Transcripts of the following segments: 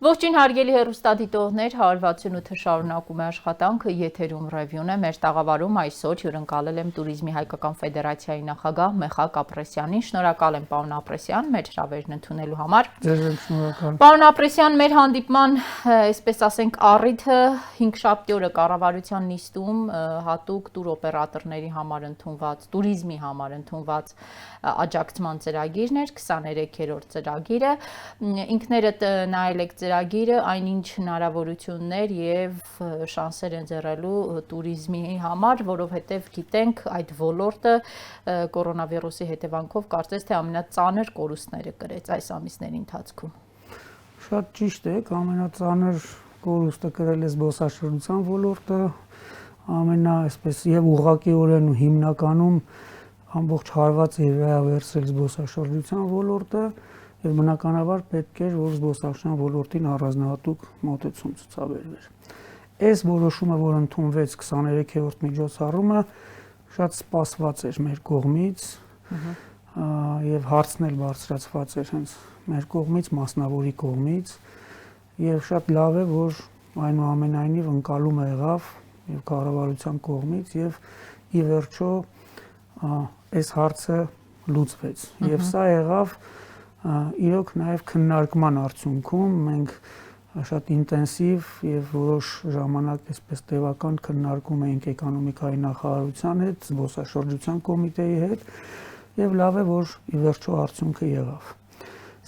Ողջույն հարգելի հեռուստադիտողներ, 168-ը շարունակում է աշխատանքը, եթերում ռևյուն է, մեր տաղավարում այսօր հյուրընկալել եմ Տուրիզմի Հայկական Ֆեդերացիայի նախագահ Մեխակ Ապրեսյանին, շնորհակալ եմ պարոն Ապրեսյան, մեր հրավերն ընդունելու համար։ Ձեզ եմ շնորհակալ։ Պարոն Ապրեսյան, մեր հանդիպման, այսպես ասենք, առիթը 5-շաբթի օրը կառավարության նիստում հատուկ տուրօպերատորների համար ընդունված, туриզմի համար ընդունված աջակցման ծրագիրն էր, 23-րդ ծրագիրը, ինքներդ նայել եք ծրագիրը, այնինչ հնարավորություններ եւ շանսեր են ձեռելու туриզմի համար, որովհետեւ գիտենք այդ ոլորտը կորոնավիրուսի հետևանքով կարծես թե ամենածանր կորուստները կրեց այս ամիսների ընթացքում։ Շատ ճիշտ է, ամենածանր կորուստը կրել է զբոսաշրջության ոլորտը, այսպես եւ ուղղակիորեն ու հիմնականում ամբողջ հարվածը վերաբերել զբոսաշրջության ոլորտը եւ բնականաբար պետք էր որ զբոսաշրջության ոլորտին առանձնահատուկ մոտեցում ցուցաբերվեր։ Այս որոշումը, որ ընդունվեց 23-րդ միջոցառումը, շատ սպասված էր մեր կողմից եւ հարցն էլ բարձրացված էր հենց մեր կողմից, մասնավորի կողմից եւ շատ լավ է, որ այնուամենայնիվ ընկալումը եղավ եւ կառավարության կողմից եւ ի վերջո այս հարցը լուծվեց եւ սա եղավ իրոք նաեւ քննարկման արդյունքում մենք շատ ինտենսիվ եւ որոշ ժամանակ այսպես տևական քննարկում էինք էկոնոմիկայի նախարարության հետ, զբոսաշրջության կոմիտեի հետ եւ լավ է որ ի վերջո արդյունքը եղավ։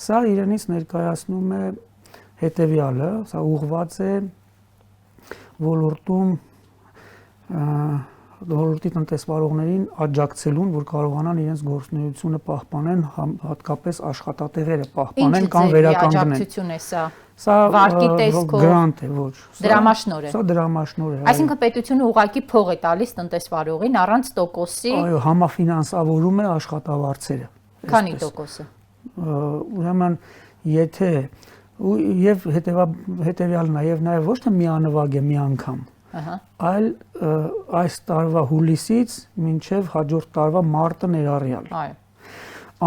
Սա իրենից ներկայացնում է հետեւյալը, սա ուղղված է ոլորտի տնտեսվարողներին աջակցելուն, որ կարողանան իրենց գործունեությունը պահպանեն, հատկապես աշխատատեղերը պահպանեն կամ վերականգնեն։ Ինչ աջակցություն է սա։ Սա վարկի տեսքով գրանտ է, ոչ։ Դրամաշնոր է։ Սա դրամաշնոր է։ Այսինքն պետությունը ուղղակի փող է տալիս տնտեսվարողին առանց տոկոսի։ Այո, համաֆինանսավորում է աշխատավարձերը։ Քանի տոկոսը։ Ուրեմն եթե եւ հետեւյալն է եւ նաեւ ոչ թե միանվագ է մի անգամ, այլ այս տարվա հուլիսից մինչև հաջորդ տարվա մարտը ներառյալ։ Այո։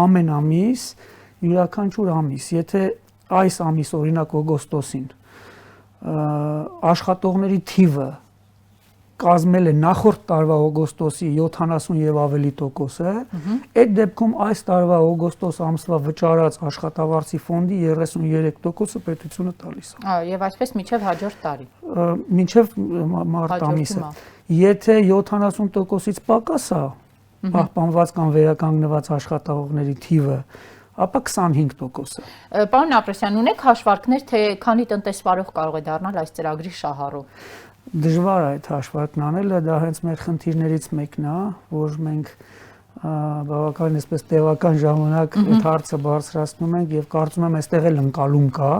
Ամեն ամիս, յուրաքանչյուր ամիս, եթե այս ամիս օրինակ օգոստոսին աշխատողների թիվը կազմել է նախորդ տարվա օգոստոսի 70 եւ ավելի տոկոսը, այդ դեպքում այս տարվա օգոստոս ամսվա վճարած աշխատավարձի ֆոնդի 33%-ը պետությունը տալիս է։ Այո, եւ այսպես մինչև հաջորդ տարի։ Մինչև մարտ ամիսը։ Եթե 70%-ից պակաս է պահպանված կամ վերականգնված աշխատողների թիվը, ապա 25%-ը։ Պարոն Ապրեսյան, ունեք հաշվարկներ, թե քանի տնտեսվարող կարող է դառնալ այս ծրագրի շահառու։ Դժվար է այդ հաշվարկն անելը, դա հենց մեր խնդիրներից մեկն է, որ մենք բավական այսպես տևական ժամանակ այդ հարցը բարձրացնում ենք եւ կարծում եմ այստեղ էլ ընկալում կա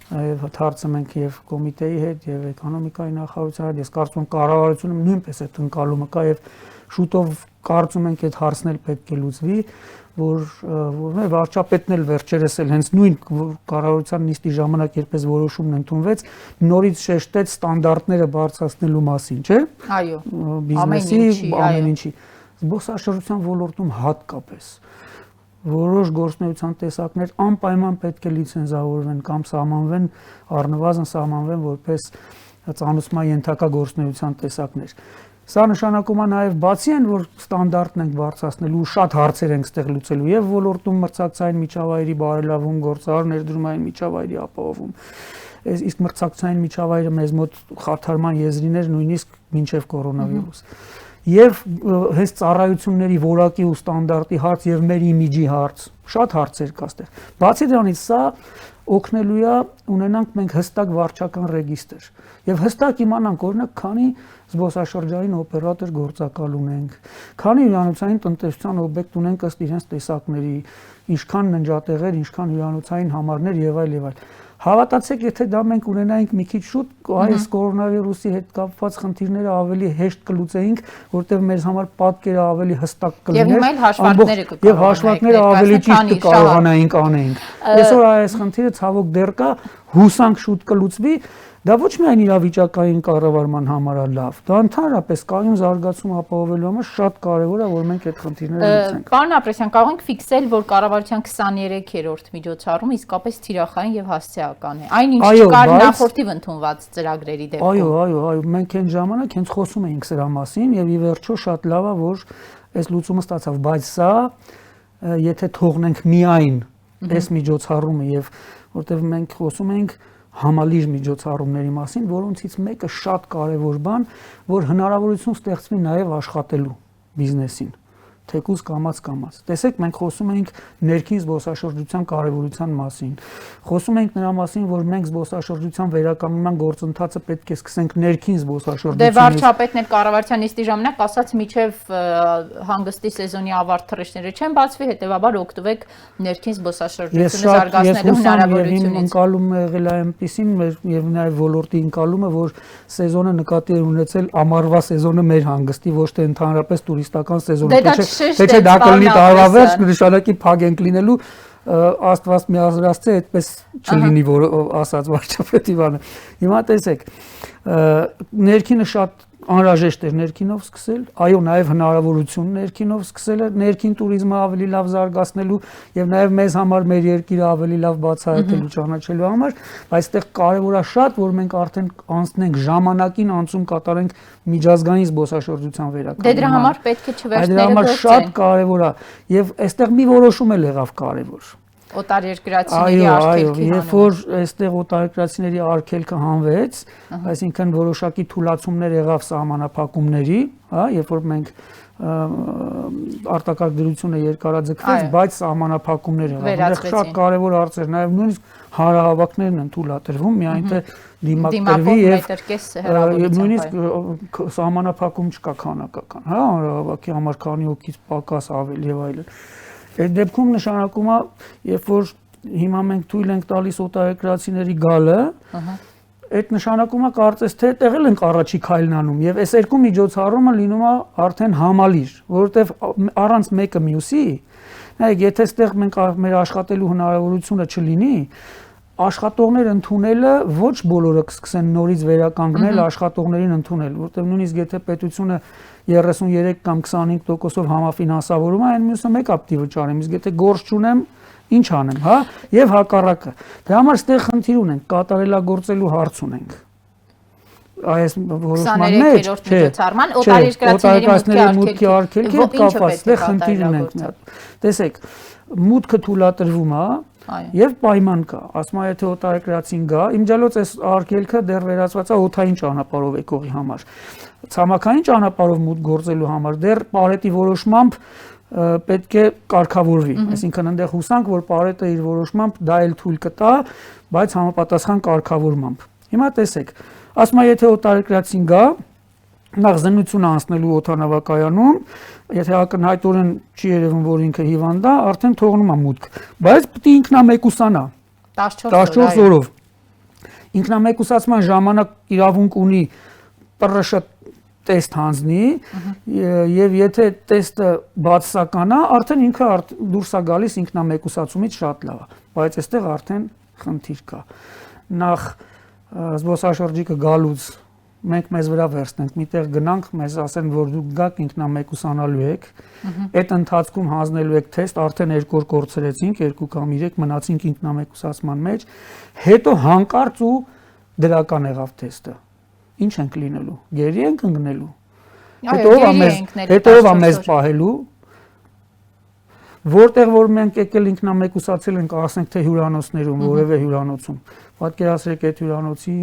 եւ հարցը մենք եւ կոմիտեի հետ եւ էկոնոմիկայի նախարարության հետ, ես կարծում եմ կառավարությունը նույնպես այդ ընկալումը կա եւ շուտով կարծում ենք այդ հարցն էլ պետք է լուծվի, որ վարչապետն էլ վերջերս էլ հենց նույն կառավարության նիստի ժամանակ երբես որոշումն ընդունվեց, նորից շեշտեց ստանդարտները բարձրացնելու մասին, չէ՞։ Այո։ Բիզնեսի, ամեն ինչի։ Զբոսաշրջության ոլորտում հատկապես որոշ գործունեության տեսակներ անպայման պետք է լիցենզավորվեն կամ սահմանվեն, առնվազն սահմանվեն որպես ծանուցման ենթակա գործունեության տեսակներ։ Սա նշանակում է նաև բացի այն, որ ստանդարտն ենք բարձրացնելու, շատ հարցեր ենք ստեղ լուծելու եւ ոլորտում մրցակցային միջավայրի բարելավում, գործարար ներդրումային միջավայրի ապահովում։ Իսկ մրցակցային միջավայրը մեզ մոտ խաթարման եզրին էր նույնիսկ մինչեւ կորոնավիրուս։ Եվ հենց ծառայությունների որակի ու ստանդարտի հարց եւ մեր իմիջի հարց, շատ հարցեր կա այստեղ։ Բացի դրանից սա օգնելու է ունենանք մենք հստակ վարչական ռեգիստր եւ հստակ իմանանք օրինակ քանի զբոսաշրջային օպերատոր գործակալ ունենք, քանի հյուրանոցային տնտեսության օբյեկտ ունենք ըստ իրենց տեսակների, ինչքան ննջատեղեր, ինչքան հյուրանոցային համարներ եւ այլ եւ այլ։ Հավատացեք, եթե դա մենք ունենայինք մի քիչ շուտ, այս կորոնավիրուսի հետ կապված խնդիրները ավելի հեշտ կլուծեինք, որտեղ մեր համար պատկերը ավելի հստակ կլիներ, եւ հաշվարկները ավելի ճիշտ կկարողանայինք անենք։ Այսօր այս խնդիրը ցավոք դեռ կա, հուսանք շուտ կլուծվի, Դա ոչ միայն իրավիճակային կառավարման համար է լավ, դա ընդհանրապես կայուն զարգացում ապահովելու համար շատ կարևոր է, որ մենք այդ խնդիրները լուծենք։ Պարոն Ապրեսյան, կարող ենք ֆիքսել, որ կառավարության 23-րդ միջոցառումը իսկապես թիրախային եւ հասցեական է։ Այն ինչ չկար նախորդիվ ընդունված ծրագրերի դեպքում։ Այո, մենք այն ժամանակ հենց խոսում էինք սրա մասին եւ ի վերջո շատ լավ է, որ այս լուծումը ստացավ, բայց սա եթե թողնենք միայն այս միջոցառումը եւ որտեվ մենք խոսում ենք համալիր միջոցառումների մասին, որոնցից մեկը շատ կարևոր բան, որ հնարավորություն ստեղծվի նաև աշխատելու բիզնեսին, թեկուզ կամաց։ Տեսեք, մենք խոսում ենք ներքին զբոսաշրջության կարևորության մասին։ Խոսում ենք նրա մասին, որ մենք զբոսաշրջության վերականգնման գործընթացը պետք է սկսենք ներքին զբոսաշրջությունից։ Դե վարչապետն էլ կառավարության նիստի ժամանակ ասաց, միջև հանգստի սեզոնի ավարտ թռիչքները չեն բացվի, հետեւաբար օգտվեք ներքին զբոսաշրջությունը զարգացնելու հնարավորությունից։ Ընկալում է եղել այնպեսին եւ նաեւ ոլորտի ընկալումը, որ սեզոնը նկատի է ունեցել ամառվա սեզոնը մեր հանգստի, ոչ թե ընդհանրապես տուրիստական սեզոնը։ Թե չէ դա կլինի տարավերջ, նշանակի փակ ենք լինելու, Աստված միազրացե այդպես չլինի, որ ասած վարչապետի բանը։ Հիմա տեսեք, ներքինը շատ անհրաժեշտ էր ներքինով սկսել, այո, նաև հնարավորություն ներքինով սկսելը, ներքին туриզմը ավելի լավ զարգացնելու եւ նաև մեզ համար մեր երկիրը ավելի լավ բացահայտելու ճանաչելու համար, բայց այդտեղ կարեւոր է շատ, որ մենք արդեն անցնենք ժամանակին անցում կատարենք միջազգային զբոսաշրջության վերականգնման։ Դե դրա համար պետք է չվերցները Դրա համար շատ կարեւոր է եւ այստեղ մի որոշում էլ եղավ կարեւոր։ Օտարերկրացիների արգելքի Երբ որ այստեղ օտարերկրացիների արգելքը հանվեց, այսինքն որոշակի թուլացումներ եղավ սահմանափակումների, հա, երբ որ մենք արտակարգ դրությունը երկարաձգվեց, բայց սահմանափակումներ եղավ։ Այնտեղ շատ կարևոր հարցեր, նաև նույնիսկ հանրահավաքներն են թույլատրվում, միայն թե դիմակերվի եւ նույնիսկ սահմանափակում չկա քանակական, հա, հանրահավաքի համար քանի հոգից պակաս ավելի եւ այլն։ Այդ դեպքում նշանակում է, երբ որ հիմա մենք թույլ ենք տալիս օտարերկրացիների գալը, այդ նշանակում է կարծես թե տեղել ենք առաջի քայլն անում եւ այս երկու միջոցառումը լինում է արդեն համալիր, որովհետեւ առանց մեկը մյուսի, նայեք, եթե այստեղ մենք մեր աշխատելու հնարավորությունը չլինի, աշխատողներ ընդունելը ոչ բոլորը կսկսեն նորից վերականգնել աշխատողներին ընդունել, որովհետեւ նույնիսկ եթե պետությունը 33 կամ 25%-ով համաֆինանսավորում է, այն մյուսը մեկ ապտի վճարեմ, իսկ եթե գործ չունեմ, ինչ անեմ, հա, եւ հակառակը։ Դրա համար այստեղ խնդիր ունենք, կատարելագործելու հարց ունենք։ Այս որոշման մեջ, օտարերկրացիների մուտքի արգելքի հետ կապված այստեղ խնդիր ունենք։ Տեսեք, մուտքը թույլատրվում է եւ պայման կա, ասում եմ, եթե օտարերկրացին գա, իմջալոց այս արգելքը դեռ վերածված է օդային ճանապարհով եկողի համար։ Ցամաքային ճանապարհով մուտք գործելու համար դեռ Պարետի որոշմամբ պետք է կարգավորվի, այսինքն այնտեղ հուսանք, որ Պարետը իր որոշմամբ դա էլ թույլ կտա, բայց համապատասխան կարգավորմամբ։ Հիմա տեսեք, ասում եմ, եթե օտարերկրացին գա, նախ զննություն անցնելու օդանավակայանում, եթե ակնհայտորեն չի երևում, որ ինքը հիվանդ է, արդեն թողնում է մուտք, բայց պետք է ինքնամեկուսանա 14 օրով։ Ինքնամեկուսացման ժամանակ իրավունք ունի ՊՌՇ տեստ հանձնի եւ եթե տեստը բացասական է, արդեն ինքը դուրս է գալիս ինքնամեկուսացումից շատ լավ է, բայց այստեղ արդեն խնդիր կա։ Նախ զբոսաշրջիկը գալուց մենք մեզ վրա վերցնենք, միտեղ գնանք, մեզ ասեն, որ դուք գաք ինքնամեկուսանալու եք, այդ ընթացքում հանձնելու եք թեստ, արդեն 2 օր կորցրեցինք, 2 կամ 3 մնացինք ինքնամեկուսացման մեջ, հետո հանկարծ ու դրական եղավ թեստը։ Ինչ ենք լինելու, գերի ենք ընկնելու, հետո ով է մեզ պահելու, որտեղ որ մենք եկել ինքնամեկուսացել ենք, ասենք թե հյուրանոցներում, որևէ հյուրանոցում, պատկերացրեք այդ հյուրանոցի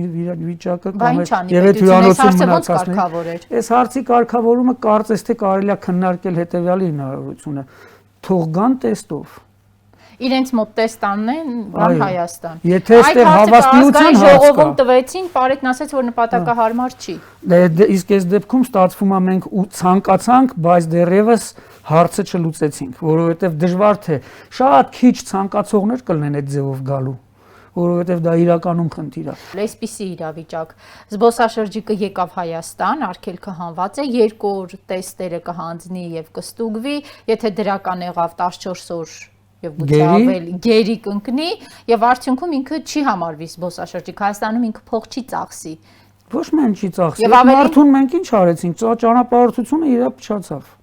վիճակը կամ եւ այդ հյուրանոցում մնացածները։ Այս հարցի կարգավորումը կարծես թե կարելի է քննարկել հետեւյալի հնարավորությունը, թող գան տեստով։ Իրենց մոտ տեստ անեն բան Հայաստան։ Եթե այստեղ հավաստիության ժողովում տվեցին, Պարետն ասաց, որ նպատակահարմար չի։ Իսկ այս դեպքում ստացվում է մենք ցանկացանք, բայց դեռևս հարցը չլուծեցինք, որովհետև դժվար թե շատ քիչ ցանկացողներ կլինեն այդ ձևով գալու, որովհետև դա իրականում խնդիր է։ Այսպիսի իրավիճակ, զբոսաշրջիկը եկավ Հայաստան, արգելքը հանված է, 2 օր տեստերը կհանձնի եւ կստուգվի, եթե դրական եղավ 14 օր եւ գուցե ավելի գերի կընկնի եւ արդյունքում ինքը չի համարվի զբոսաշրջիկ Հայաստանում ինքը փող չի ծախսի ոչ միայն չի ծախսի մարդուն մենք ինչ արեցինք ճանապարհորդությունը իրա փչացավ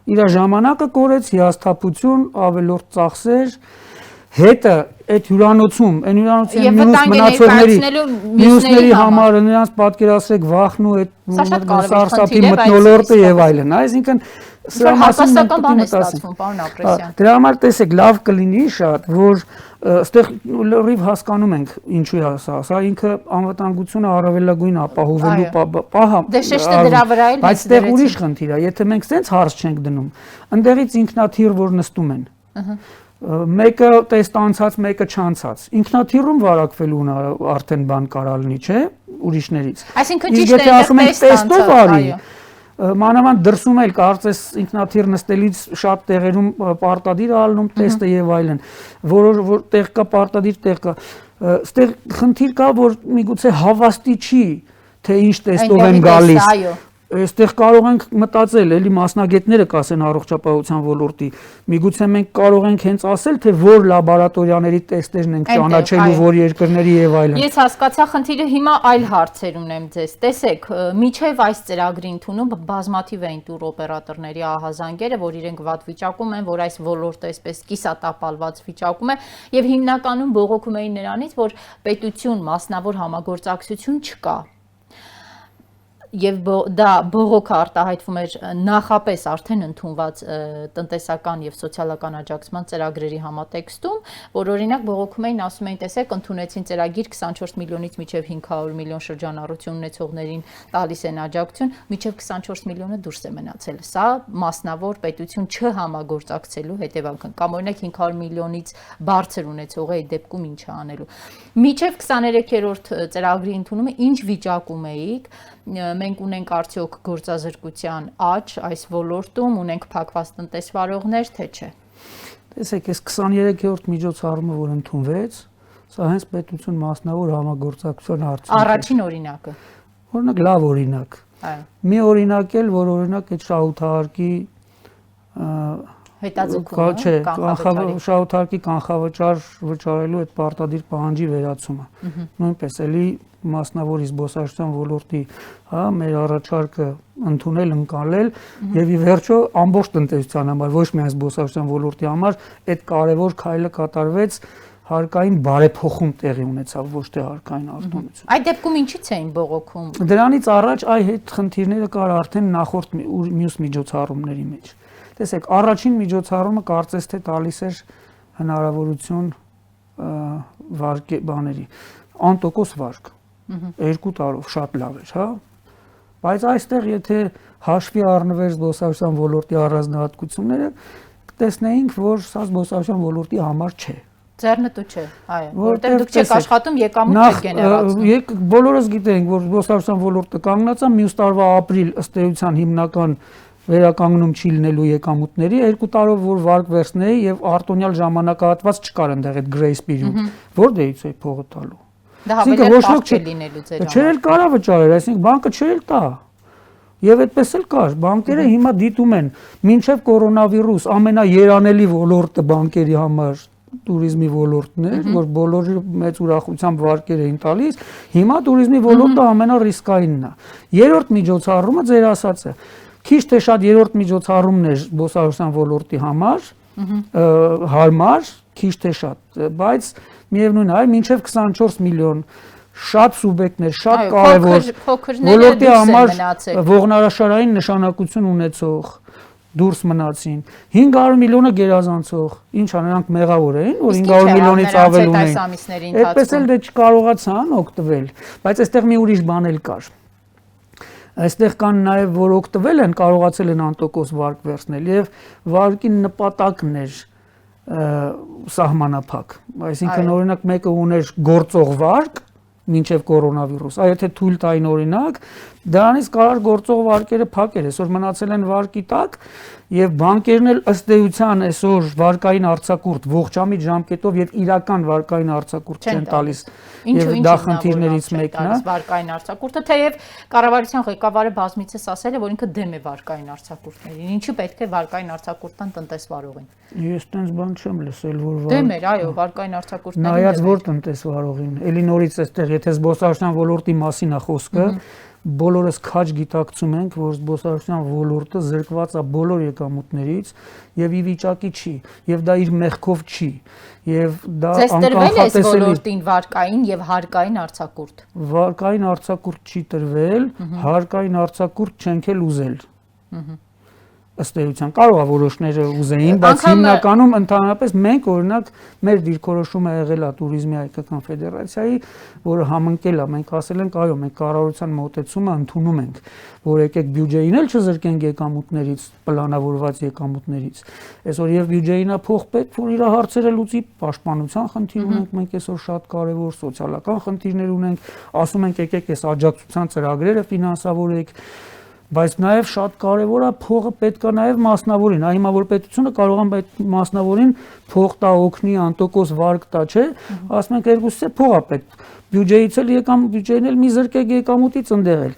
իր ժամանակը կորեց հիասթափություն ավելորդ ծախսեր հետը այդ հյուրանոցում այն հյուրանոցի մյուսների համար նրանց պատկերացրեք վախն ու այդ սարսափի մթնոլորտը եւ այլն այսինքն սա հասարակական բան է ստացվում պարոն Ապրեսյան դրա համար տեսեք լավ կլինի շատ որ այստեղ լրիվ հասկանում ենք ինչու է սա ինքը անվտանգությունը առավելագույն ապահովելու պահ դե շեշտը դրա վրա էլ բայց այստեղ ուրիշ խնդիր է եթե մենք սենց հարց չենք դնում ընդեղից ինքնաթիռ որ նստում են մեկը տեստ անցած մեկը չանցած ինքնաթիռում վարակվելու արդեն բան կարա լինի չէ ուրիշներից այսինքն ճիշտ է տեստով արի մանավանդ դրսում էլ կարծես ինքնաթիռ նստելից շատ տեղերում պարտադիր ալնում տեստը եւ այլն որ տեղ կա պարտադիր տեղ կա այստեղ խնդիր կա որ միգուցե հավաստի չի թե ինչ տեստով են գալիս այստեղ կարող ենք մտածել էլի մասնագետները կասեն առողջապահության ոլորտի միգուցե մենք կարող ենք հենց ասել թե որ լաբորատորիաների տեստերն են ճանաչելու որ երկրների եւ այլն ես հասկացա խնդիրը հիմա այլ հարցեր ունեմ ձեզ տեսեք միջև այս ծրագրի ընդունում բազմաթիվ էին տուր օպերատորների ահազանգերը որ իրենք վատ վիճակում են որ այս ոլորտը այսպես կիսատապալված վիճակում է եւ հիմնականում բողոքում էին նրանից որ պետություն մասնավոր համագործակցություն չկա եւ դա բողոքը արտահայտվում էր նախապես արդեն ընդունված տնտեսական եւ սոցիալական աջակցման ծրագրերի համատեքստում, որ օրինակ բողոքում էին ասում էին, տեսեք, ընդունեցին ծրագիր 24 միլիոնից մինչեւ 500 միլիոն շրջանառություն ունեցողներին տալիս են աջակցություն, մինչեւ 24 միլիոնը դուրս է մնացել։ Սա մասնավոր պետություն չհամագործակցելու հետևանքն կամ օրինակ 500 միլիոնից բարձր ունեցողի դեպքում ինչ է անելու։ Մինչեւ 23-րդ ծրագրի ընդունումը ինչ վիճակում էիք մենք ունենք արդյոք գործազրկության աճ այս ոլորտում, ունենք փակված տնտեսվարողներ, թե չէ։ Տեսեք, այս 23-րդ միջոցառումը, որ ընդունվեց, սա հենց պետություն մասնավոր համագործակցության արդյունք է։ Առաջին օրինակը։ Օրինակ լավ օրինակ։ Այո։ Մի օրինակ էլ, որ օրինակ այդ շահութահարկի հետաձգումը, շահութարկի կանխավճար վճարելու այդ պարտադիր պահանջի վերացումը։ Նույնպես էլի մասնավորի զբոսաշրջության ոլորտի, հա, մեր առաջարկը ընդունել, ընկալել եւ ի վերջո ամբողջ տնտեսության համար, ոչ միայն զբոսաշրջության ոլորտի համար, այդ կարևոր քայլը կատարվեց հարկային բարեփոխում տեղի ունեցավ ոչ թե հարկային արտոնություն։ Այդ դեպքում ինչի՞ց էին բողոքում։ Դրանից առաջ այ այդ խնդիրները կար արդեն նախորդ մյուս միջոցառումների մեջ։ Տեսեք, առաջին միջոցառումը կարծես թե տալիս էր հնարավորություն վարկի բաների, անտոկոս վարկ։ 2 տարով շատ լավ էր, հա։ Բայց այստեղ եթե հաշվի առնվեր զբոսաշրջության ոլորտի առանձնահատկությունները, կտեսնեինք, որ սա զբոսաշրջության ոլորտի համար չէ։ Ձեռնտու չէ, այո, որտեղ դուք չեք աշխատում, եկամուտ չեք գեներացնում։ Բոլորս գիտենք, որ զբոսաշրջության ոլորտը կանգնած է, մյուս տարվա ապրիլ ըստ էության հիմնական վերականգնում չի լինելու եկամուտների 2 տարով որ վարկ վերցնեի եւ արտոնյալ ժամանակահատված չկար այնտեղ այդ grace period, որտեղից է փողը տալու։ Դա հավելել պարտք է լինելու ձեր համար։ Չէր էլ կարա վճարել, այսինքն բանկը չէր էլ տա։ Եվ այդպես էլ կար, բանկերը հիմա դիտում են մինչև կորոնավիրուս ամենաերանելի ոլորտը բանկերի համար տուրիզմի ոլորտն էր, որ բոլորի մեծ ուրախությամբ վարկեր էին տալիս, հիմա տուրիզմի ոլորտը ամենառիսկայինն է։ Երրորդ միջոցառումը ձեր ասածը քիչ թե շատ երրորդ միջոցառումն էր զբոսաշրջության ոլորտի համար, հարմար, քիչ թե շատ, բայց միևնույն է, մինչև 24 միլիոն շատ սուբյեկտներ, շատ կարևոր ոլորտի համար ողնարաշարային նշանակություն ունեցող դուրս մնացին 500 միլիոնը գերազանցող, ինչ նրանք մեղավոր էին, որ 500 միլիոնից ավել ունեն։ Այդպես էլ դե չկարողացան օգտվել, բայց այստեղ մի ուրիշ բան էլ կար։ Այստեղ կան նաև որ օգտվել են, կարողացել են անտոկոս վարկ վերցնել եւ վարկի նպատակն էր սահմանափակ, այսինքն օրինակ մեկը ուներ գործող վարկ մինչև կորոնավիրուս, այ եթե թույլ տային օրինակ Դրանից կարար գործող վարկերը փակել, այսօր մնացել են վարկի տակ եւ բանկերն էլ ըստ էության այսօր վարկային արձակուրդ ողջամիտ ժամկետով եւ իրական վարկային արձակուրդ չեն տալիս։ Եվ դա խնդիրներից մեկն է վարկային արձակուրդը, թեև կառավարության ղեկավարը բազմիցս ասել է, որ ինքը դեմ է վարկային արձակուրդներին։ Ինչու պետք է վարկային արձակուրդ տան տնտեսվարողին։ Ես տենց բան չեմ լսել, որ դեմ էր, այո, վարկային արձակուրդներին։ Նայած որ տնտեսվարողին, էլի նորից այստեղ եթե զբոսաշրջության ոլորտի մասին է խոսքը, բոլորս քաջ գիտակցում ենք, որ զբոսաշրջության ոլորտը զրկված է բոլոր եկամուտներից եւ ի վիճակի չի, եւ դա իր մեղքով չի, եւ դա անկախատեսելի ոլորտին վարկային եւ հարկային արձակուրդ։ Վարկային արձակուրդ չի տրվել, հարկային արձակուրդ չենք էլ ուզել։ Ըստ էության կարող է որոշները ուզեին, բայց հիմնականում ընդհանրապես մենք օրինակ մեր դիրքորոշումը եղել է Տուրիզմի հայկական ֆեդերացիայի, որը համընկել է, մենք ասել ենք, այո, մենք կառավարության մոտեցումը ընդունում ենք, որ եկեք բյուջեին էլ չզրկենք եկամուտներից, պլանավորված եկամուտներից։ Այսօր եւ բյուջեին է փող պետք, որ իր հարցերը լուծի, պաշտպանության խնդիր ունենք, մենք այսօր շատ կարեւոր սոցիալական խնդիրներ ունենք, ասում ենք եկեք այս աջակցության ծրագրերը ֆինանսավորեք, բայց նաև շատ կարևոր է փողը պետք է նաև մասնավորին, հիմա որ պետությունը կարող է այդ մասնավորին փող տա օգնի անտոկոս վարկ տա, չէ, ասում ենք երկուսից է փող է պետք, բյուջեից էլ բյուջեին էլ մի զրկեք եկամուտից ընդեղել,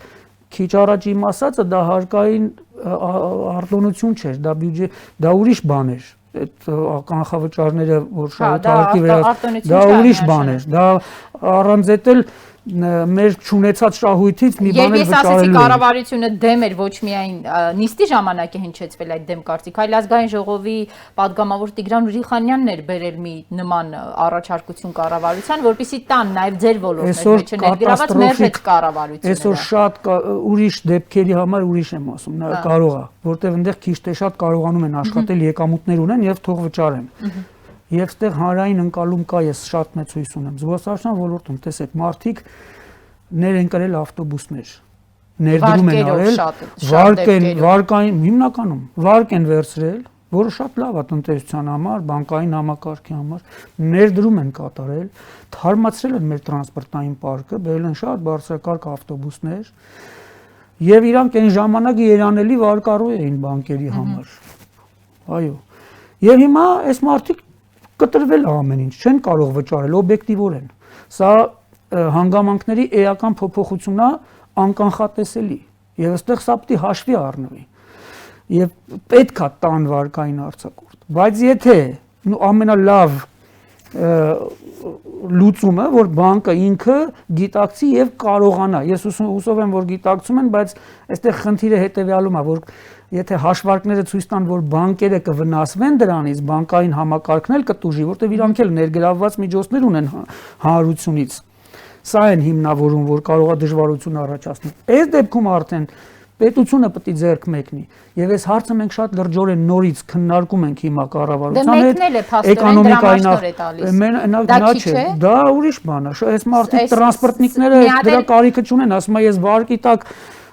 քիչ առաջ իմ ասածը դա հարկային արտոնություն չէր, դա բյուջե, դա ուրիշ բան էր, այդ կանխավճարները որ շահութարկի վերած, դա ուրիշ բան էր, դա առանց էտել մեր չունեցած շահույթից մի բան էլ վճարելու։ Ես ասեցի կառավարությունը դեմ էր ոչ միայն նիստի ժամանակ է հնչեցվել այդ դեմ կարծիք, այլ ազգային ժողովի падգամավոր Տիգրան Ուրիխանյանն էր բերել մի նման առաջարկություն կառավարության, որպեսզի տան նաև ձեր ոլորտներ մեջ ներգրաված մեր հետ կառավարությունը։ Այսօր շատ ուրիշ դեպքերի համար ուրիշ եմ ասում, կարող է, որտեղ այնտեղ քիչ թե շատ կարողանում են աշխատել, եկամուտներ ունեն եւ թող վճարեն։ Եվ ստեղ հանրային ընկալում կա, ես շատ մեծ հույս ունեմ։ Զբոսաշրջության ոլորտում տեսեք, մարդիկ ներ են կրել ավտոբուսներ, ներդրում են արել, վարկային հիմնականում վարկ են վերցրել, որը շատ լավ է տնտեսության համար, բանկային համակարգի համար, ներդրում են կատարել, թարմացրել են մեր տրանսպորտային պարկը, բերել են շատ բարձրակարգ ավտոբուսներ, եւ իրանք այն ժամանակ երանելի վարկառու էին բանկերի համար։ Այո։ Եվ հիմա այս մարդիկ կտրվել ամեն ինչ, չեն կարող վճարել օբյեկտիվորեն։ Սա հանգամանքների էական փոփոխություն է անկանխատեսելի եւ այստեղ սա պետք է հաշվի առնվի։ Եվ պետքա տան վարկային արձակուրդ։ Բայց եթե ամենալավ լուծումը, որ բանկը ինքը գիտակցի եւ կարողանա։ Ես հուսով եմ, որ գիտակցում են, բայց այստեղ խնդիրը հետեւյալում է, որ եթե հաշվարկները ցույց տան, որ բանկերը կվնասվեն դրանից, բանկային համակարգն էլ կտուժի, որտեղ իրանք էլ ներգրավված միջոցներ ունեն հանրությունից։ Սա են հիմնավորում, որ կարող է դժվարություն առաջացնել։ Այս դեպքում արդեն պետությունը պետք է ձեռք մեկնի։ Եվ այս հարցը մենք շատ լրջորեն նորից քննարկում ենք հիմա կառավարության հետ, էկոնոմիկային դա չէ, դա ուրիշ բան է։ Այս մարդիկ տրանսպորտնիկները դրա կարիքը չունեն, ասում է ես վարկի տակ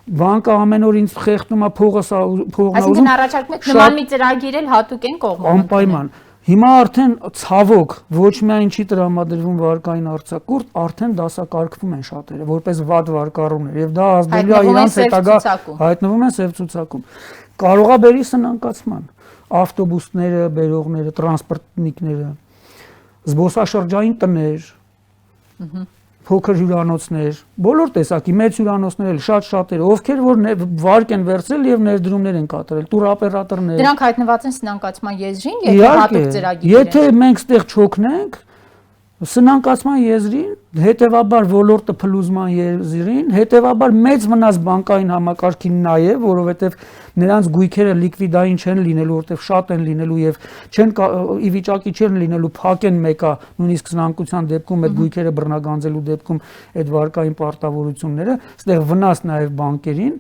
բանկը ամեն օր ինձ խեղդում է փողն ուզում։ Այսինքն առաջարկում եք նման մի ծրագիր էլ հատուկ են կողմում։ Անպայման։ Հիմա արդեն ցավոք ոչ միայն չի տրամադրվում վարկային արձակուրդ, արդեն դասակարգվում են շատերը որպես վատ վարկառուներ եւ դա ազդելու է իրանց հետագա հայտնվում են սև ցուցակում։ Կարող է բերի սնանկացման ավտոբուսները, բերողները, տրանսպորտնիկները, զբոսաշրջային տներ, փոքր հյուրանոցներ, բոլոր տեսակի մեծ հյուրանոցներ էլ շատ-շատերը, ովքեր որ վարկ են վերցրել եւ ներդրումներ են կատարել, տուրօպերատորներ։ Դրանք հայտնված են սնանկացման եզրին, եթե հատուկ ծրագիր։ Եթե մենք ստեղ չօգնենք սնանկացման եզրին, հետեւաբար ոլորտը փլուզման եզրին, հետեւաբար մեծ վնաս բանկային համակարգին նաեւ, որովհետեւ նրանց գույքերը լիկվիդային չեն լինելու, որտեղ շատ են լինելու եւ չեն ի վիճակի չեն լինելու փակեն մեկը, նույնիսկ սնանկության դեպքում այդ գույքերը բռնագանձելու դեպքում այդ վարկային պարտավորությունները, այստեղ վնաս նաեւ բանկերին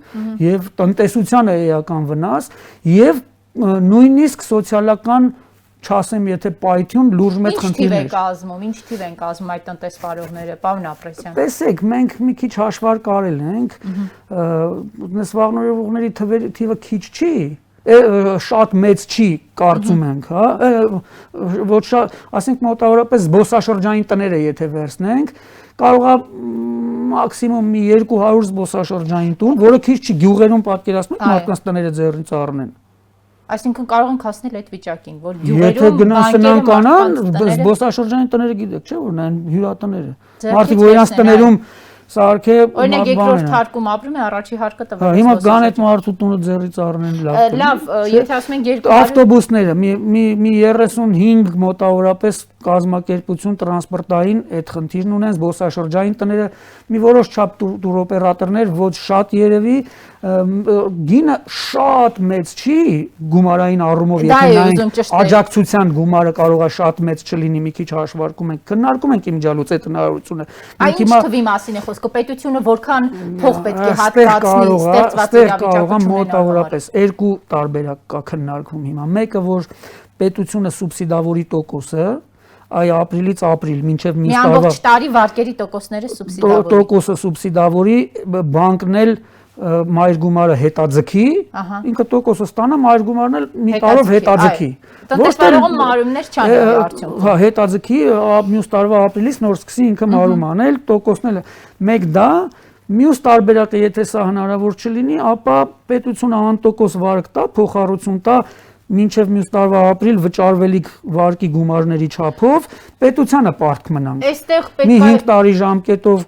եւ տնտեսությանը էական վնաս եւ նույնիսկ սոցիալական չասեմ, եթե պայթյուն լուրջ մեծ խնդիրներ։ Ինչ թիվ են կազմում այդ տնտեսվարողները, պարոն Ապրեսյան։ Տեսեք, մենք մի քիչ հաշվարկ արել ենք, տնտեսվարողների թիվը քիչ չի, շատ մեծ չի, կարծում ենք, հա, ոչ շատ, ասենք մոտավորապես զբոսաշրջային տները եթե վերցնենք, կարող է մաքսիմում մի 200 զբոսաշրջային տուն, որը քիչ չի գյուղերում պատկերացնեք մարդկանց տները ձեռից առնեն։ Այսինքն կարող ենք հասնել այդ վիճակին, որ Եթե գյուղերում գնան սնանկանան, զբոսաշրջային տները գիտեք, չէ՞ որ նայեն հյուրատները։ Մարդիկ որ իրանց տներում սարքե օրինակ երկրորդ հարկում ապրում է, առաջի հարկը տվել է։ Հիմա կան այդ մարդու տունը ձեռից առնեն լավ։ Լավ, եթե ասում ենք 200 ավտոբուսները մի 35 մոտավորապես կազմակերպություն տրանսպորտային այդ խնդիրն ունեն, զբոսաշրջային տները մի որոշ չափ տուրօպերատորներ ոչ շատ երևի գինը շատ մեծ չի գումարային առումով, եթե նայենք աջակցության գումարը կարող է շատ մեծ չլինի, մի քիչ հաշվարկում ենք, քննարկում ենք իմիջիալուց այդ հնարավորությունը։ Ինչ թվի մասին է խոսքը, պետությունը որքան փող պետք է հատկացնի ստեղծված իրավիճակը մոտավորապես երկու տարբերակ կա քննարկվում հիմա։ Մեկը որ պետությունը սուբսիդավորի տոկոսը այ ապրիլից ապրիլ մինչև մի ամբողջ տարի վարկերի տոկոսները սուբսիդավորի։ Տոկոսը սուբսիդավորի, բանկն էլ մայր գումարը հետաձգի, ինքը տոկոսը ստանա, մայր գումարն էլ մի տարով հետաձգի։ Տնտեսվարողը մարումներ չանի արդյունքում։ Հա, հետաձգի, մյուս տարվա ապրիլից նոր սկսի ինքը մարում անել, տոկոսն էլ մեկ դա, մյուս տարբերակը եթե սա հնարավոր չլինի, ապա պետությունը անտոկոս վարկ տա, փոխառություն տա մինչև մյուս տարվա ապրիլ վճարվելիք վարկի գումարների չափով պետությանը պարտք մնանք։ Այստեղ պետք է մի 5 տարի ժամկետով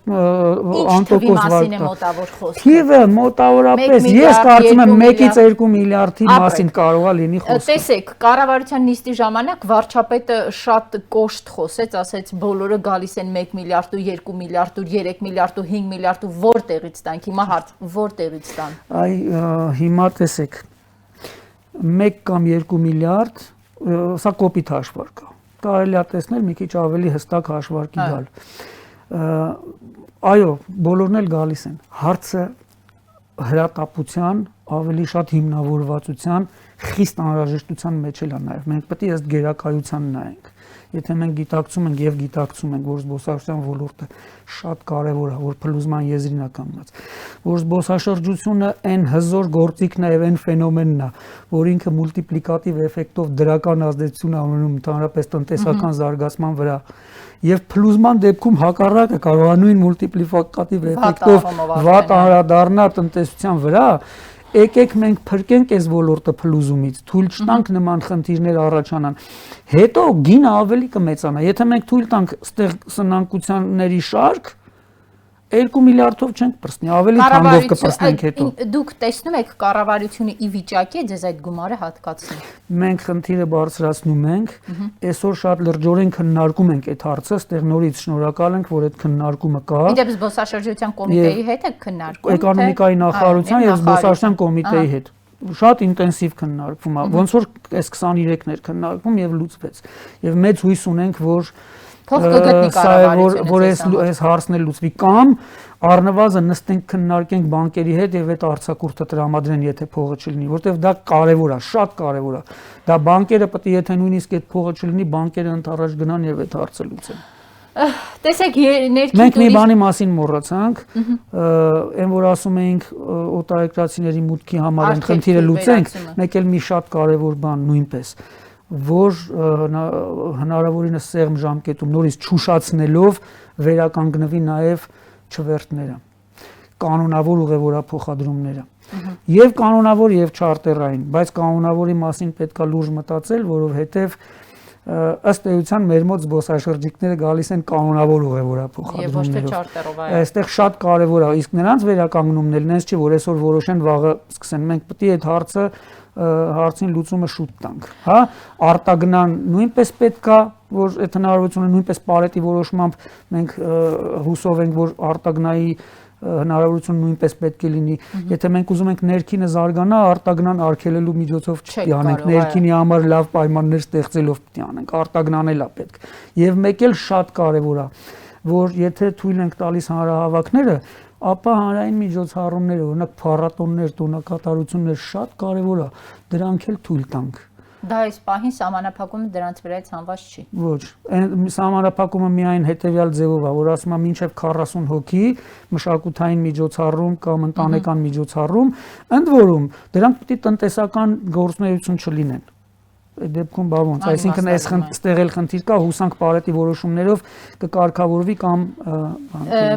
անտոկոս վարկ տա։ Թիվը մոտավորապես ես կարծում եմ 1-ից 2 միլիարդի մասին կարող է լինի խոսքը։ Տեսեք, կառավարության նիստի ժամանակ վարչապետը շատ կոշտ խոսեց, ասեց բոլորը գալիս են 1 միլիարդ ու 2 միլիարդ ու 3 միլիարդ ու 5 միլիարդ ու որտեղից տանք։ Հիմա հարց, որտեղից տան։ Այ հիմա տեսեք 1 կամ 2 միլիարդ, սա կոպիտ հաշվարկ է։ Կարելի է տեսնել մի քիչ ավելի հստակ հաշվարկի գալ։ Այո, բոլորն էլ գալիս են։ Հարցը հրատապության, ավելի շատ հիմնավորվածության, խիստ անհրաժեշտության մեջ էլ է նաև։ Մենք պետք է ըստ գերակայության նայենք։ Եթե մենք գիտակցում ենք եւ գիտակցում ենք, որ զբոսաշրջության ոլորտը շատ կարեւոր է, որ փլուզման եզրին է կանգնած, որ զբոսաշրջությունը այն հզոր գործիքն է եւ այն ֆենոմենն է, որ ինքը մուլտիպլիկատիվ էֆեկտով դրական ազդեցություն է ունենում ընդհանրապես տնտեսական զարգացման վրա եւ փլուզման դեպքում հակառակը կարող է նույն մուլտիպլիկատիվ էֆեկտով վատ անդրադառնա տնտեսության վրա, եկեք մենք փրկենք այս ոլորտը փլուզումից, թույլ չտանք նման խնդիրներ առաջանան։ Հետո գինը ավելի կմեծանա։ Եթե մենք թույլ տանք ստեղ սնանկությունների շարք, 2 միլիարդով չենք պրծնի, ավելի քանդով կպրծնենք հետո։ Դուք տեսնում եք կառավարությունը ի վիճակի է ձեզ այդ գումարը հատկացնել։ Մենք խնդիրը բարձրացնում ենք, այսօր շատ լրջորեն քննարկում ենք այդ հարցը, ստեղ նորից շնորհակալ ենք, որ այդ քննարկումը կա։ Իդեպ զբոսաշրջության կոմիտեի հետ եք քննարկում։ Էկոնոմիկայի նախարարության եւ զբոսաշրջության կոմիտեի հետ շատ ինտենսիվ քննարկվում է, ոնց որ այս 23-ն էր քննարկվում եւ լուծվեց։ Եվ մեծ հույս ունենք, որ փող կգտնի կառավարությունը, որ այս հարցն էլ լուծվի կամ առնվազն նստենք քննարկենք բանկերի հետ եւ այդ արձակուրդը տրամադրեն, եթե փողը չլինի, որտեվ դա կարեւոր է, շատ կարեւոր է։ Դա բանկերը պետք է եթե նույնիսկ այդ փողը չլինի, բանկերը ընդառաջ գնան եւ այդ հարցը լուծեն։ Տեսեք, ներքին մենք մի բանի մասին մոռացանք, այն որ ասում էինք օտարերկրացիների մուտքի համար այն խնդիրը լուծենք, մեկ էլ մի շատ կարեւոր բան նույնպես, որ հնարավորինս սեղմ ժամկետում նորից չուշացնելով վերականգնվի նաև չվերթները, կանոնավոր ուղևորափոխադրումները, եւ կանոնավոր եւ չարտերային, բայց կանոնավորի մասին պետքա լուրջ մտածել, որովհետեւ ըստ էության մեր մոտ զբոսաշրջիկները գալիս են կանոնավոր ուղևորափոխադրումներով։ Այստեղ շատ կարևոր է, իսկ նրանց վերականգնումն էլ նենց չի, որ այսօր որոշեն վաղը սկսեն։ Մենք պետք է այդ հարցին լուծումը շուտ տանք, հա, արտագնան նույնպես պետք է, որ այդ հնարավորությունը նույնպես Պարետի որոշմամբ մենք հուսով ենք, որ արտագնայի հնարավորություն նույնպես պետք է լինի։ Եթե մենք ուզում ենք ներքինը զարգանա, արտագնան արգելելու միջոցով չպետք է անենք, ներքինի համար լավ պայմաններ ստեղծելով պետք է անենք, արտագնան էլ է պետք։ Եվ մեկ էլ շատ կարևոր է, որ եթե թույլ ենք տալիս հանրահավաքները, ապա հանրային միջոցառումները, օրինակ փառատոններ, տոնակատարություններ շատ կարևոր է, դրանք էլ թույլ տանք։ Դա այս պահին սահմանափակումը դրանց վրայից հանված չի։ Ոչ, սահմանափակումը միայն հետևյալ ձևով է, որ ասում է մինչև 40 հոգի մշակութային միջոցառում կամ ընտանեկան միջոցառում, ընդ որում դրանք պետք է տնտեսական գործունեություն չլինեն։ այդ դեպքում բա ոնց, այսինքն այս ստեղել խնդիր կա, հուսանք Պարետի որոշումներով կկարգավորվի կամ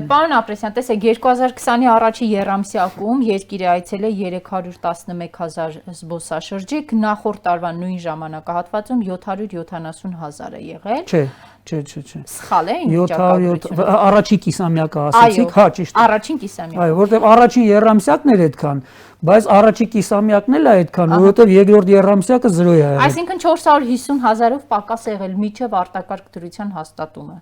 Պարոն Ապրեսյան, տեսեք 2020-ի առաջի եռամսյակում երկիրը այցել է 311,000 զբոսաշրջիկ, նախորդ տարվա նույն ժամանակահատվածում 770,000 է եղել։ Չէ։ Սխալ է ինչ 700 առաջի կիսամյակը ասացիք, հա, ճիշտ է։ Առաջին կիսամյակը։ Այո, որտեղ առաջին եռամսյակն էր այդքան, բայց առաջի կիսամյակն էլ է այդքան, որովհետև երկրորդ եռամսյակը 0 է եղել։ Այսինքն 450,000-ով պակաս է եղել միջև արտակարգ դրության հաստատումը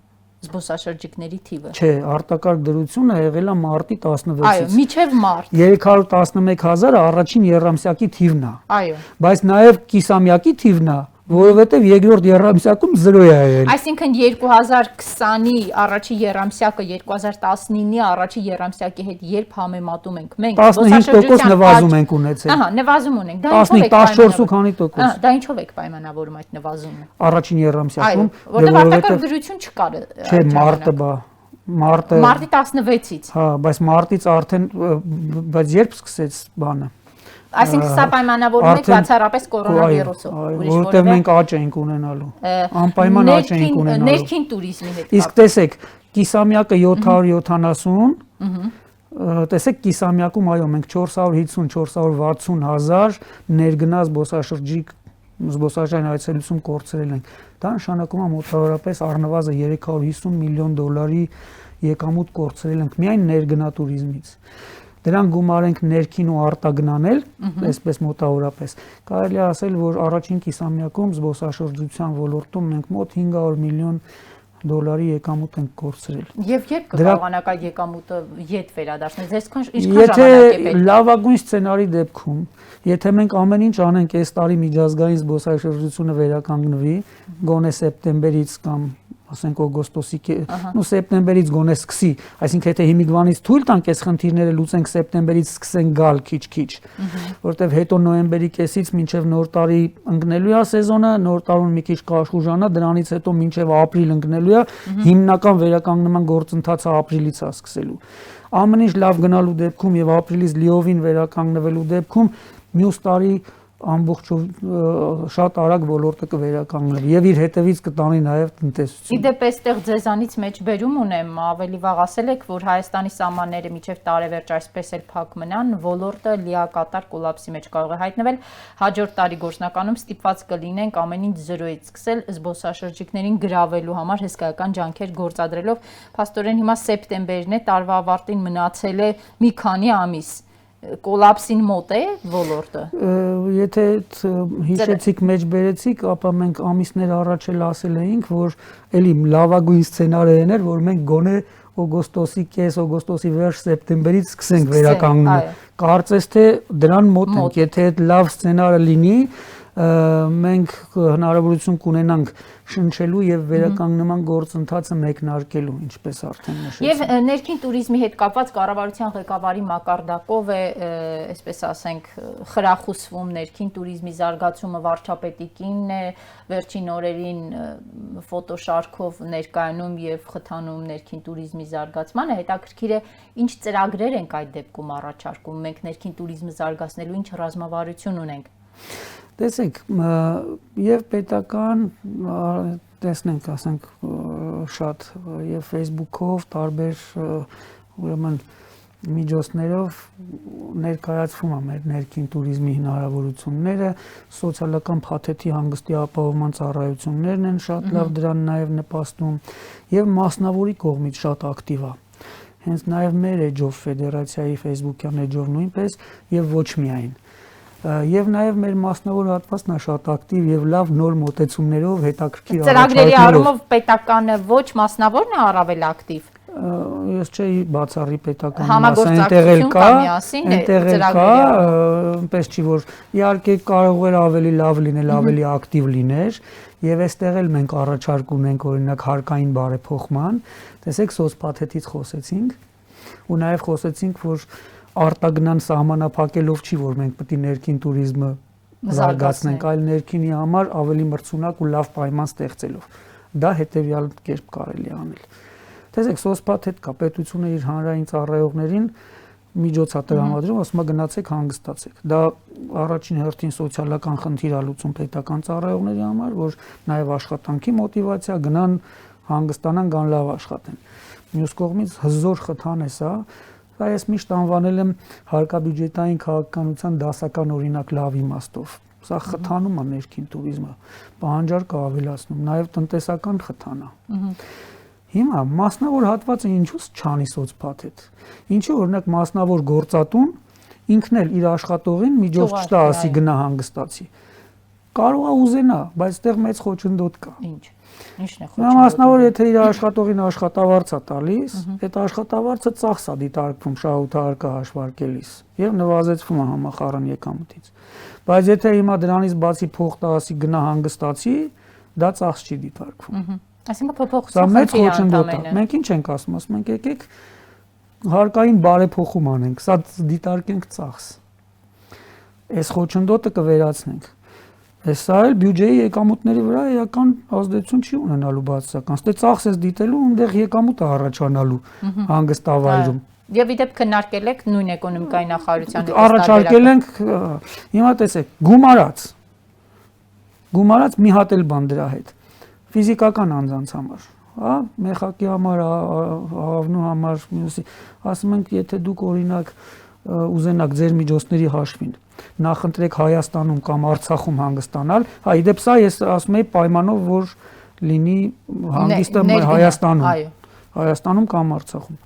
զբոսաշրջիկների թիվը։ Չէ, արտակարգ դրությունը եղել է մարտի 16-ից։ Այո, միջև մարտ։ 311,000-ը առաջին եռամսյակի թիվն է։ Այո։ Բայց նաև կիսամյակի թիվն է, որովհետև երկրորդ եռամսյակում 0 է եղել։ Այսինքն 2020-ի առաջի եռամսյակը 2019-ի առաջի եռամսյակի հետ երբ համեմատում ենք, մենք 15% նվազում ենք ունեցել։ Ահա, նվազում ունենք։ 14 ու քանի տոկոս։ Դա ինչով եք պայմանավորում այդ նվազումը։ Առաջին եռամսյակում, որտեղ արտակարգ դրություն չկար։ Չէ, մարտի 16-ից։ Հա, բայց մարտից արդեն բայց երբ սկսեց բանը։ Այսինքն սա պայմանավորում եք բացառապես կորոնավիրուսով, որովհետև մենք աճ ենք ունենալու։ Անպայման աճ ենք ունենալու։ Ներքին տուրիզմի հետ։ Իսկ տեսեք, կիսամյակը 770, տեսեք կիսամյակում այո մենք 450-460,000 ներգնա զբոսաշրջային այցելություն կորցրել ենք։ Դա նշանակում է մոտավորապես առնվազն $350 միլիոն եկամուտ կորցրել ենք միայն ներգնա տուրիզմից։ Դրան գումարենք ներքին ու արտագնանել, այսպես մոտավորապես։ Կարելի է ասել, որ առաջին կիսամյակում զբոսաշրջության ոլորտում մենք մոտ $500 միլիոն եկամուտ ենք կորցրել։ Եվ երբ կկարողանաք այդ եկամուտը ետ վերադարձնել։ Ձեզ ինչքան ժամանակ է պետք։ Լավագույն սցենարի դեպքում, եթե մենք ամեն ինչ անենք այս տարի միջազգային զբոսաշրջությունը վերականգնվի, գոնե սեպտեմբերից կամ ասենք օգոստոսի, սեպտեմբերից գոնե սկսի, այսինքն եթե հիմիկվանից թույլ տանք այս խնդիրները լուծենք սեպտեմբերից սկսենք գալ քիչ, որտեղ հետո նոյեմբերի կեսից մինչև նոր տարի ընկնելու է սեզոնը, նոր տարուն մի քիչ կաշխուժանա, դրանից հետո մինչև ապրիլ ընկնելու է, հիմնական վերականգնման գործընթացը ապրիլից է սկսելու։ Ամեն ինչ լավ գնալու դեպքում եւ ապրիլից լիովին վերականգնվելու դեպքում մյուս տարի ամբողջով շատ արագ ոլորտը կվերականգնվի եւ իր հետևից կտանի նաեւ տնտեսություն։ Իդեպ այստեղ ձեզանից մեջ բերում ունեմ, ավելի վաղ ասել եք, որ Հայաստանի սահմանները միջև տարեվերջ այսպես էլ փակ մնան, ոլորտը լիակատար կոլապսի մեջ կարող է հայտնվել։ Հաջորդ տարի գործնականում ստիպված կլինենք ամեն ինչ 0-ից սկսել զբոսաշրջիկներին գրավելու համար հսկայական ջանքեր գործադրելով։ Փաստորեն հիմա սեպտեմբերն է, տարվա ավարտին մնացել է մի քանի ամիս։ Կոլապսին մոտ է ոլորտը։ Եթե հիշեցիք մեջ բերեցիք, ապա մենք ամիսներ առաջ էլ ասել էինք, որ էլի լավագույն սցենարն էր, որ մենք գոնե օգոստոսի կես, օգոստոսի վերջ, սեպտեմբերից սկսենք վերականգնել։ Կարծես թե դրան մոտ ենք, եթե այդ լավ սցենարը լինի, մենք հնարավորություն կունենանք շնչելու եւ վերականգնման գործընթացը մեկնարկելու, ինչպես արդեն նշեցի։ Եվ ներքին տուրիզմի հետ կապված կառավարության ղեկավարի մակարդակով է, այսպես ասենք, խրախուսվում ներքին տուրիզմի զարգացումը, վարչապետի կինն է վերջին օրերին ֆոտոշարքով ներկայանում եւ խթանում ներքին տուրիզմի զարգացմանը, հետաքրքիր է ինչ ծրագրեր ենք այդ դեպքում առաջարկում, մենք ներքին տուրիզմը զարգացնելու ինչ ռազմավարություն ունենք։ Տեսեք, եւ պետական տեսնենք, ասենք, շատ եւ Facebook-ով, տարբեր ուրեմն միջոցներով ներկայացվում է մեր ներքին տուրիզմի հնարավորությունները, սոցիալական փաթեթի հանգստի ապահովման ծառայություններն են շատ լավ դրան նաեւ նպաստում եւ մասնավորի կողմից շատ ակտիվ է։ Հենց նաեւ մեր էջով ֆեդերացիայի Facebook-յան էջով նույնպես եւ ոչ միայն Եվ նաև մեր մասնավոր հատվածն է շատ ակտիվ եւ լավ նոր մոտեցումներով հետաքրքիր ծրագրերի առումով պետականը ոչ մասնավորն է առավել ակտիվ։ Ես չէի բացառի պետական համագործակցություն կա միասին այնպես չի որ իհարկե կարող էր ավելի լավ լինել, ավելի ակտիվ լիներ եւ այստեղ էլ մենք առաջարկ ունենք օրինակ հարկային բարեփոխման, տեսեք սոցփաթեթից խոսեցինք ու նաև խոսեցինք որ արտագնան սահմանափակելով չի որ մենք պետք է ներքին տուրիզմը զարգացնենք, այլ ներքինի համար ավելի մրցունակ ու լավ պայման ստեղծելով։ Դա հետեւյալ կերպ կարելի է անել։ Տեսեք, սոցփաթեթ կա, պետությունը իր հանրային ծառայողներին միջոց է տրամադրում, ասում է գնացեք հանգստացեք։ Դա առաջին հերթին սոցիալական խնդիր է լուծում պետական ծառայողների համար, որ նաև աշխատանքի մոտիվացիա գնան հանգստանան, գան լավ աշխատեն։ Մյուս կողմից հզոր խթան է սա, դա ես միշտ անվանել եմ հարկաբյուջետային քաղաքականության դասական օրինակ լավ իմաստով։ Սա խթանում է ներքին туриզմը, պահանջարկը ավելացնում, նաև տնտեսական խթան է։ Հիմա մասնավոր հատվածը ինչու՞ չանի սոցփաթեթ։ Ինչու օրինակ մասնավոր գործատուն ինքն էլ իր աշխատողին միջոց չտա ասի գնա հանգստացի։ Կարող է ուզենա, բայց այդտեղ մեծ խոչընդոտ կա։ Ինչն է խոչընդոտը։ Մասնավոր եթե իր աշխատողին աշխատավարձ է տալիս, այդ աշխատավարձը ծախս է դիտարկվում շահութարկը հաշվարկելիս եւ նվազեցվում է համախառն եկամուտից։ Բայց եթե հիմա դրանից բացի փող տա ասի գնա հանգստացի, դա ծախս չի դիտարկվում։ Այսինքն փոփոխություն խնդիրը։ Մենք ինչ ենք ասում, ասում ենք եկեք հարկային բարեփոխում անենք, սա դիտարկենք ծախս։ Այս խոչընդոտը կվերացնենք։ Սա էլ բյուջեի եկամուտների վրա էական ազդեցություն չի ունենալու բացասական։ Ստե ծախս ես դիտելու, այնտեղ եկամուտ է առաջանալու հանգստավայրում։ Եվ իդեպ քննարկել եք նույն էկոնոմիկայի նախարարության հետ առաջարկել ենք, հիմա տեսեք, գումարած մի հատ էլ բան դրա հետ։ Ֆիզիկական անձանց համար, հա, մեխակի համար, հավնու համար, մյուսի, ասում ենք, եթե դուք օրինակ ուզենաք ձեր միջոցների հաշվին նախընտրեք Հայաստանում կամ Արցախում հանգստանալ, հա, իդեպ սա ես ասում եի պայմանով, որ լինի հանգիստը Հայաստանում կամ Արցախում։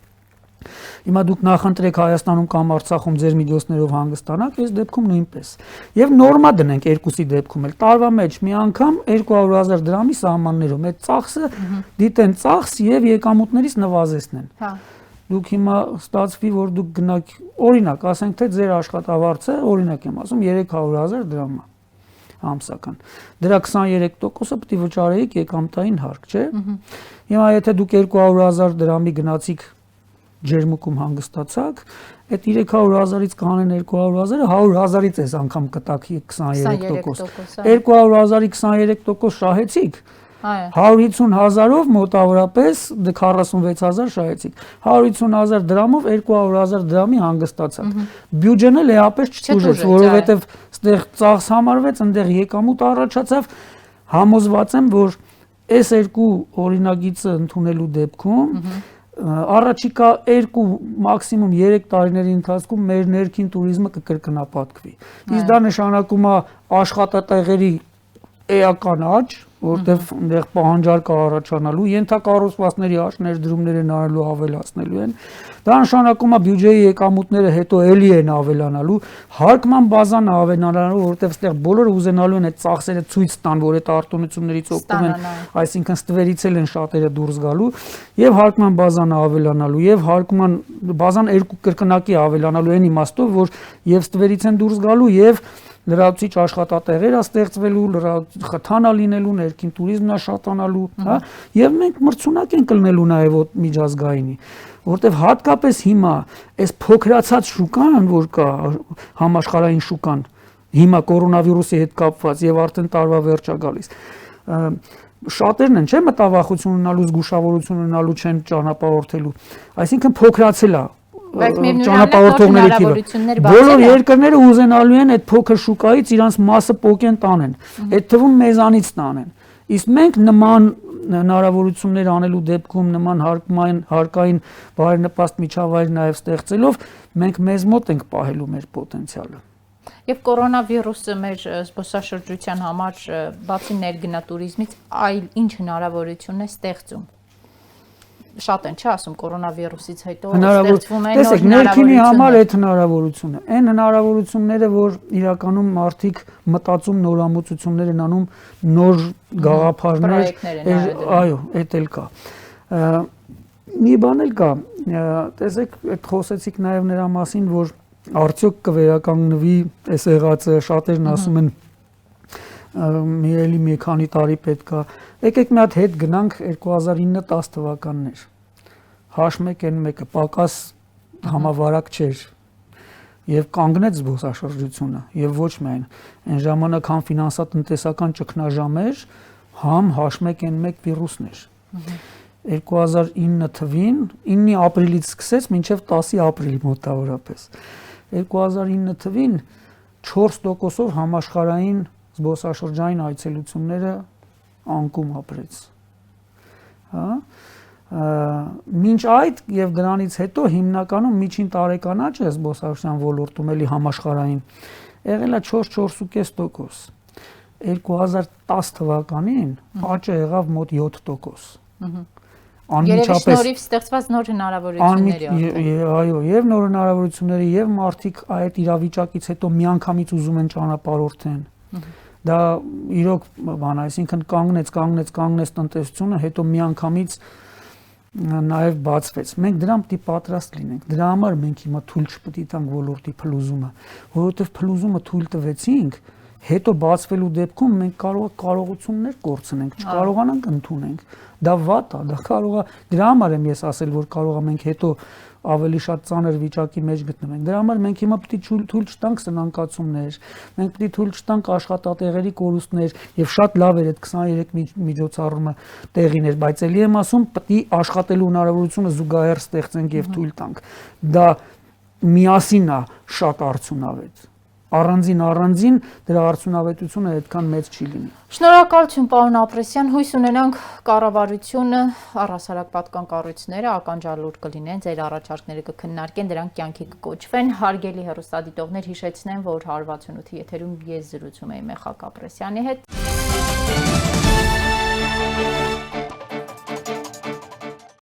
Հիմա դուք նախընտրեք Հայաստանում կամ Արցախում ձեր միջոցներով հանգստանաք, այս դեպքում նույնպես։ Եվ նորմա դնենք երկուսի դեպքում էլ տարվա մեջ մի անգամ 200,000 դրամի սահմաններում այդ ծախսը դիտեն ծախս եւ եկամուտներից նվազեցնեն։ Հա։ Դուք հիմա ստացվի, որ դուք գնաք, օրինակ, ասենք թե ձեր աշխատավարձը, օրինակ եմ ասում, 300,000 դրամ է ամսական։ Դրա 23%-ը պետք է վճարեիք եկամտային հարկ, չէ՞։ Հիմա եթե դուք 200,000 դրամի գնացիք ջերմուկում հանգստացաք, այդ 300,000-ից կանեն 200,000-ը 100,000-ից էս անգամ կտաք 23%։ 200,000-ի 23% շահեցիք, 150,000-ով մոտավորապես 46,000 շահեցիք։ 150,000 դրամով 200,000 դրամի հանգստացաք։ Բյուջեն էլ էապես չտուժեց, որովհետև այդտեղ ծախս համարվեց, այնտեղ եկամուտ առաջացավ, համոզված եմ, որ այս երկու օրինագիծը ընդունելու դեպքում առաջիկա 2 մաքսիմում 3 տարիների ընթացքում մեր ներքին туриզմը կկրկնապատկվի։ Իսկ դա նշանակում է աշխատատեղերի էական աճ, որտեղ այնտեղ պահանջարկը առաջանալու, ենթակառուցվածքների աճ-ներդրումները նայելու ավելացնելու են։ Դա նշանակում է բյուջեի եկամուտները հետո էլի են ավելանալու, հարկման բազան ավելանալու, որտեղ այդտեղ բոլորը ուզենալու են այդ ծախսերը ցույց տան, որ այդ արտոնություններից օգտվում են, այսինքն ստվերից են շատերը դուրս գալու, եւ հարկման բազան ավելանալու, եւ հարկման բազան երկու կրկնակի ավելանալու այն իմաստով, որ եւ ստվերից են դուրս գալու եւ լրացուցիչ աշխատատեղեր է ստեղծվելու, խթան է լինելու, ներքին туриզմն է շատանալու, հա, եւ մենք մրցունակ ենք լինելու նաեւ միջազգայինի, որտեվ հատկապես հիմա այս փոքրացած շուկան, որ կա համաշխարհային շուկան, հիմա կորոնավիրուսի հետ կապված եւ արդեն տարվա վերջ է գալիս, շատերն են, չէ՞, մտավախություն ունենալու, զգուշավորություն ունենալու չեն ճանապարհորդելու, այսինքն փոքրացել է ճանապարհորդողների թիվը։ Բոլոր երկրները ուզենալու են այդ փոքր շուկայից իրանց մասը պոկեն տանեն, այդ թվում մեզանից տանեն։ Իսկ մենք նման հնարավորություններ անելու դեպքում, նման հարկային բարենպաստ միջավայր նաև ստեղծելով, մենք մեզ մոտ ենք պահելու մեր պոտենցիալը։ Եվ կորոնավիրուսը մեր զբոսաշրջության համար բացի ներգնատուրիզմից այլ ինչ հնարավորություն է ստեղծում։ Շատ են, չի ասում կորոնավիրուսից հետո ստեղծվում են նոր հնարավորություններ։ Տեսեք, ներքինի համար այդ հնարավորությունը, այն հնարավորությունները, որ իրականում մարդիկ մտածում նորամուծություններ են անում, նոր գաղափարներ, այո, այդ էլ կա։ Մի բան էլ կա, տեսեք, այդ խոսեցիք նաև նրա մասին, որ արդյոք կվերականգնվի այս եղածը, շատերն ասում են մի քանի տարի պետք է։ Եկեք մի հատ հետ գնանք 2009-10 թվականներ։ H1N1-ը պակաս համավարակ չէր եւ կանգնեց զբոսաշրջությունը եւ ոչ միայն այն ժամանակ համ ֆինանսատնտեսական ճգնաժամ էր, համ H1N1 վիրուսն էր։ 2009 թվին 9-ի ապրիլից սկսեց մինչև 10-ի ապրիլ մոտավորապես 2009 թվին 4%-ով համաշխարհային զբոսաշրջային այցելությունները անկում ապրեց հա մինչ այդ եւ դրանից հետո հիմնականում միջին տարեկանաճը զբոսաշրջության ոլորտում էլի համաշխարհային եղել է 4-4.5%. 2010 թվականին աճը եղավ մոտ 7%. Անմիջապես նորից ստեղծված նոր հնարավորությունների այո, եւ նոր հնարավորությունների եւ մարդիկ այդ իրավիճակից հետո միանգամից ուզում են ճանապարհորդեն։ Դա իրոք բան, այսինքն կանգնեց տնտեսությունը, հետո միանգամից նաև բացվեց։ Մենք դրան պիտի պատրաստ լինենք։ Դրա համար մենք հիմա թույլ չպետք է տանք ոլորտի փլուզումը, որովհետև փլուզումը թույլ տվեցինք, հետո բացվելու դեպքում մենք կարողություններ կորցնենք, չկարողանանք ընդունենք։ Դա վատ է, դա կարող է դրա համար եմ ես ասել, որ կարող է մենք հետո ավելի շատ ծանր վիճակի մեջ գտնվենք։ Դրա համար մենք հիմա պետք է թույլ չտանք սնանկացումներ, մենք պետք է թույլ չտանք աշխատատեղերի կորուստներ, եւ շատ լավ էր այդ 23 միջոցառումը տեղին էր, բայց ելի եմ ասում, պետք է աշխատելու հնարավորությունը զուգահեռ ստեղծենք եւ թույլ տանք։ Դա միասին է շատ արդյունավետ։ Առանձին դրա արդյունավետությունը այդքան մեծ չի լինի։ Շնորհակալություն պարոն Ապրեսյան, հույս ունենանք կառավարությունը առհասարակ պատկան կառույցները ականջալուր կլինեն, ձեր առաջարկները կքննարկեն, դրանք կյանքի կկոչվեն։ Հարգելի հեռուստադիտողներ, հիշեցնեմ, որ 168-ի եթերում ես զրուցում էի Մեխակ Ապրեսյանի հետ։